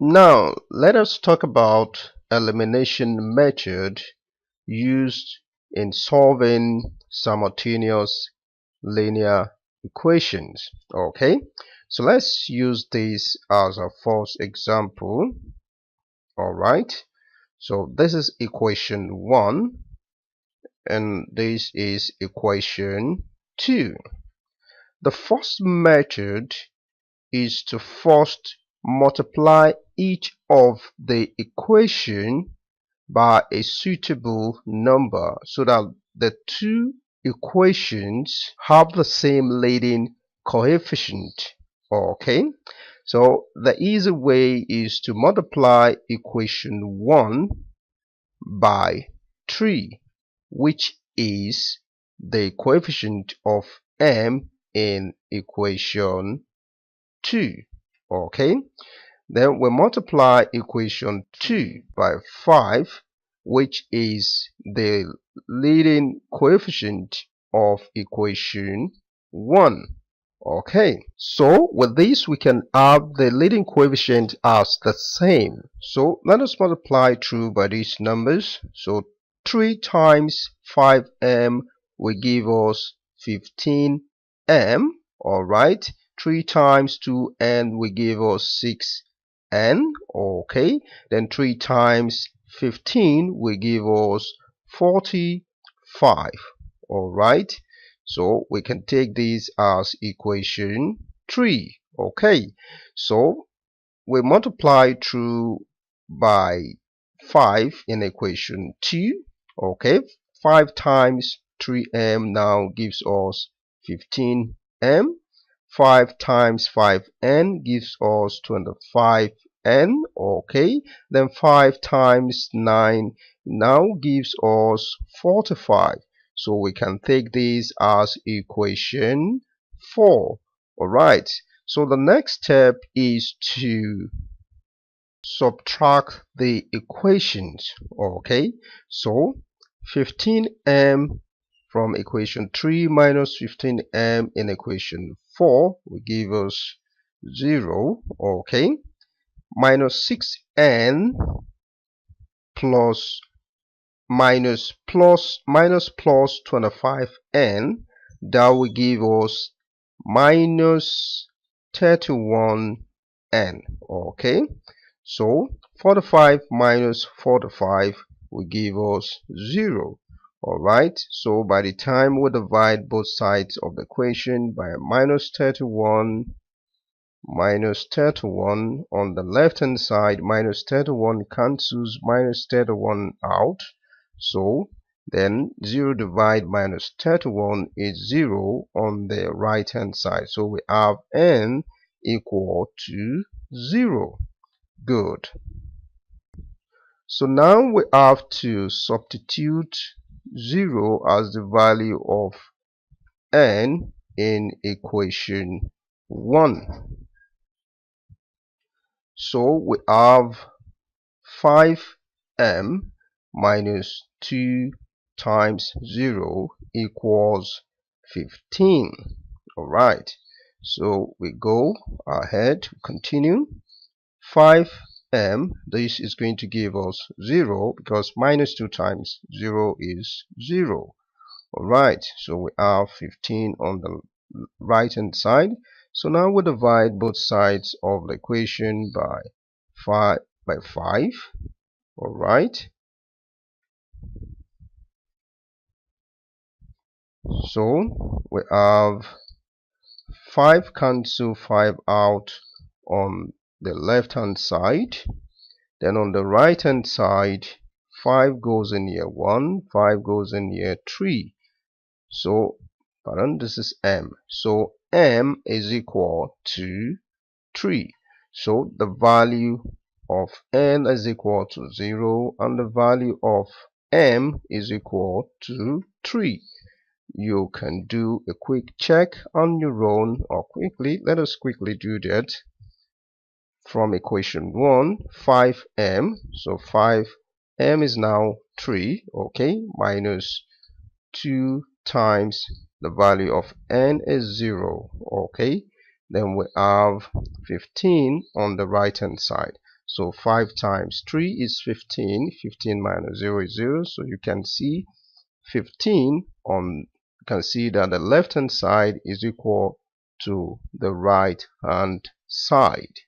Now, let us talk about elimination method used in solving simultaneous linear equations. Okay, so let's use this as a first example. All right, so this is equation 1 and this is equation 2. The first method is to first multiply each of the equation by a suitable number so that the two equations have the same leading coefficient. Okay, so the easy way is to multiply equation 1 by 3, which is the coefficient of m in equation 2. Okay, then we multiply equation 2 by 5, which is the leading coefficient of equation 1. Okay, so with this we can have the leading coefficient as the same. So let us multiply through by these numbers. So 3 times 5m will give us 15m. Alright, 3 times 2n will give us 6n. Okay, then 3 times 15 will give us 45. Alright, so we can take this as equation 3. Okay, so we multiply through by 5 in equation 2. Okay, 5 times 3m now gives us 15m. 5 times 5n gives us 25n. Okay, then 5 times 9 now gives us 45. So we can take this as equation 4. Alright, so the next step is to subtract the equations. Okay, so 15m from equation 3 minus 15m in equation 4 will give us 0. Okay, minus 6n plus minus 25n, that will give us minus 31n. Okay, so 45 minus 45 will give us 0. Alright, so by the time we divide both sides of the equation by minus 31 on the left hand side, minus 31 cancels minus 31 out, so then 0 divided minus 31 is 0 on the right hand side, so we have n equal to 0. Good. So now we have to substitute 0 as the value of n in equation 1. So we have 5m minus 2 times 0 equals 15. Alright, so we go ahead, continue. 5m, this is going to give us 0 because minus 2 times 0 is 0. Alright, so we have 15 on the right hand side. So now we divide both sides of the equation by 5. Alright, so we have 5 cancel 5 out on the left hand side. Then on the right hand side, 5 goes in here 1, 5 goes in here 3. So pardon, this is m, so m is equal to 3. So the value of n is equal to 0 and the value of m is equal to 3. You can do a quick check on your own, or quickly, let us quickly do that. From equation 1, 5m, so 5m is now 3. Okay, minus 2 times the value of n is 0. Okay, then we have 15 on the right hand side. So 5 times 3 is 15. 15 minus 0 is 0. So you can see 15 on, you can see that the left hand side is equal to the right hand side.